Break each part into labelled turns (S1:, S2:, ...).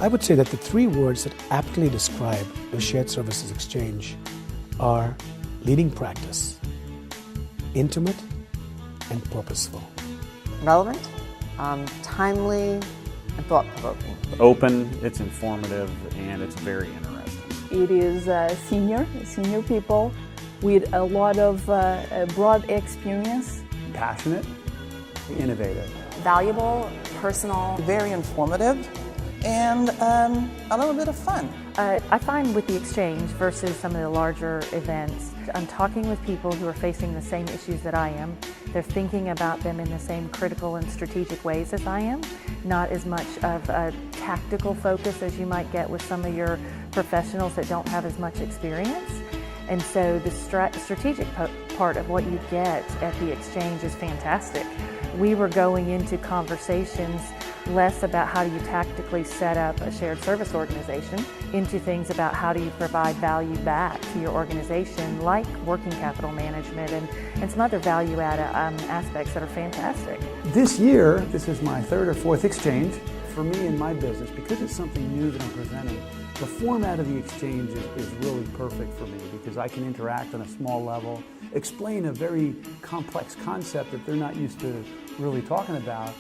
S1: I would say that the three words that aptly describe the shared services exchange are leading practice, intimate, and purposeful.
S2: Relevant, timely, and thought-provoking.
S3: Open, it's informative, and it's very interesting.
S4: It is senior people with a lot of broad experience.
S5: Passionate, innovative.
S6: Valuable, personal.
S7: Very informative, and a little bit of fun.
S8: I find with the exchange versus some of the larger events, I'm talking with people who are facing the same issues that I am. They're thinking about them in the same critical and strategic ways as I am, not as much of a tactical focus as you might get with some of your professionals that don't have as much experience. And so the strategic part of what you get at the exchange is fantastic. We were going into conversations less about how do you tactically set up a shared service organization into things about how do you provide value back to your organization, like working capital management and some other value-add aspects that are fantastic.
S5: This year, this is my third or fourth exchange. For me in my business, because it's something new that I'm presenting, the format of the exchange is really perfect for me because I can interact on a small level, explain a very complex concept that they're not used to really talking about,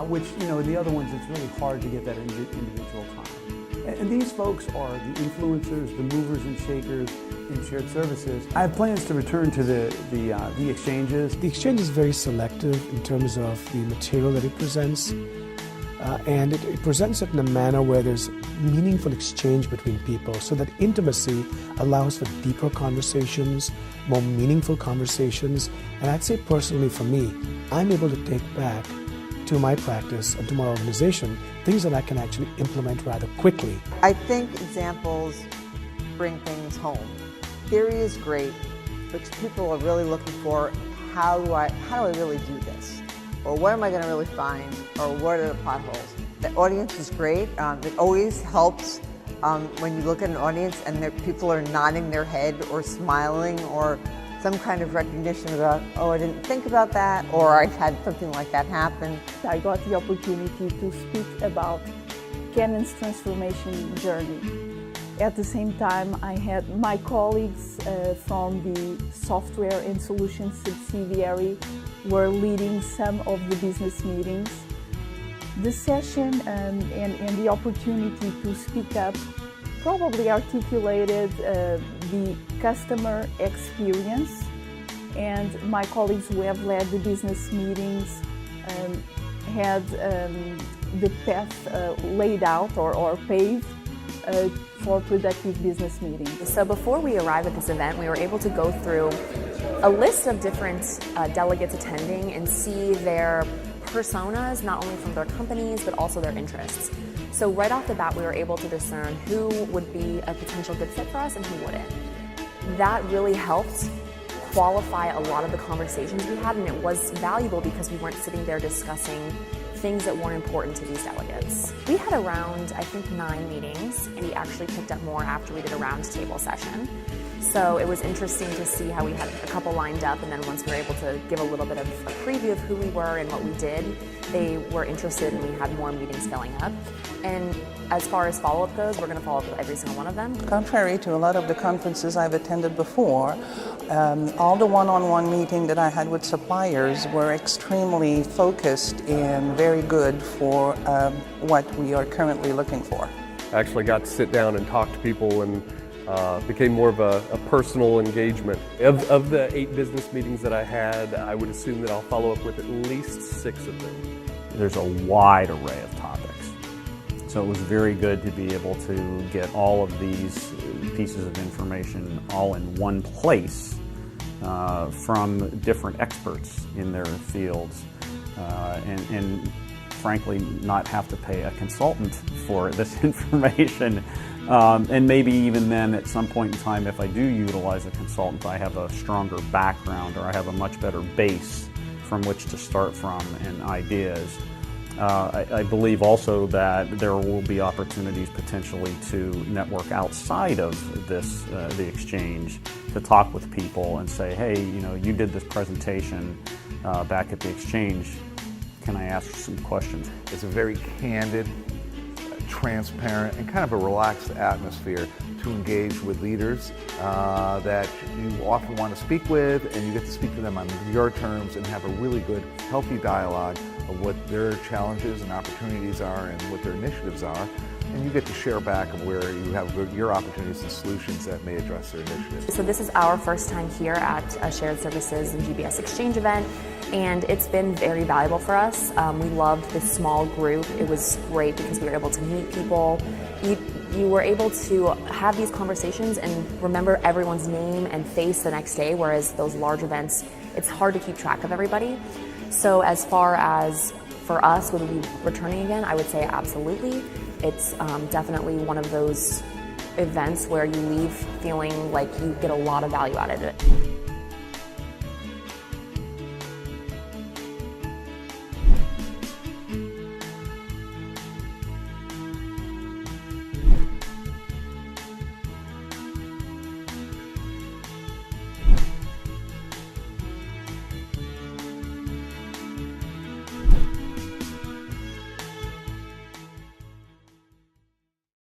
S5: which, in the other ones, it's really hard to get that individual time. And these folks are the influencers, the movers and shakers in shared services. I have plans to return to the exchanges.
S1: The exchange is very selective in terms of the material that it presents. And it presents it in a manner where there's meaningful exchange between people so that intimacy allows for deeper conversations, more meaningful conversations. And I'd say personally for me, I'm able to take back to my practice and to my organization things that I can actually implement rather quickly.
S2: I think examples bring things home. Theory is great, but people are really looking for how do I really do this? Or what am I going to really find? Or what are the potholes? The audience is great. It always helps when you look at an audience and people are nodding their head or smiling or some kind of recognition about, oh, I didn't think about that, or I've had something like that happen.
S4: I got the opportunity to speak about Canon's transformation journey. At the same time, I had my colleagues from the software and solutions subsidiary were leading some of the business meetings. The session and the opportunity to speak up probably articulated the customer experience, and my colleagues who have led the business meetings had the path laid out or paved for productive business meetings.
S6: So before we arrived at this event, we were able to go through a list of different delegates attending and see their personas, not only from their companies, but also their interests. So right off the bat, we were able to discern who would be a potential good fit for us and who wouldn't. That really helped qualify a lot of the conversations we had, and it was valuable because we weren't sitting there discussing things that weren't important to these delegates. We had around, I think, 9 meetings, and we actually picked up more after we did a roundtable session. So it was interesting to see how we had a couple lined up, and then once we were able to give a little bit of a preview of who we were and what we did, they were interested and we had more meetings filling up. And as far as follow-up goes, we're going to follow up with every single one of them.
S7: Contrary to a lot of the conferences I've attended before, all the one-on-one meetings that I had with suppliers were extremely focused and very good for what we are currently looking for.
S9: I actually got to sit down and talk to people and became more of a personal engagement. Of the 8 business meetings that I had, I would assume that I'll follow up with at least 6 of them.
S3: There's a wide array of topics. So it was very good to be able to get all of these pieces of information all in one place from different experts in their fields and frankly not have to pay a consultant for this information. And maybe even then at some point in time, if I do utilize a consultant, I have a stronger background or I have a much better base from which to start from and ideas. I believe also that there will be opportunities potentially to network outside of this, the exchange, to talk with people and say, hey, you did this presentation back at the exchange. Can I ask you some questions?
S10: It's a very candid, transparent, and kind of a relaxed atmosphere to engage with leaders that you often want to speak with, and you get to speak to them on your terms and have a really good, healthy dialogue of what their challenges and opportunities are and what their initiatives are. And you get to share back of where you have your opportunities and solutions that may address their initiatives.
S6: So this is our first time here at a Shared Services and GBS Exchange event, and it's been very valuable for us. We loved this small group. It was great because we were able to meet people. You were able to have these conversations and remember everyone's name and face the next day, whereas those large events, it's hard to keep track of everybody. So as far as for us, would we be returning again? I would say absolutely. It's definitely one of those events where you leave feeling like you get a lot of value out of it.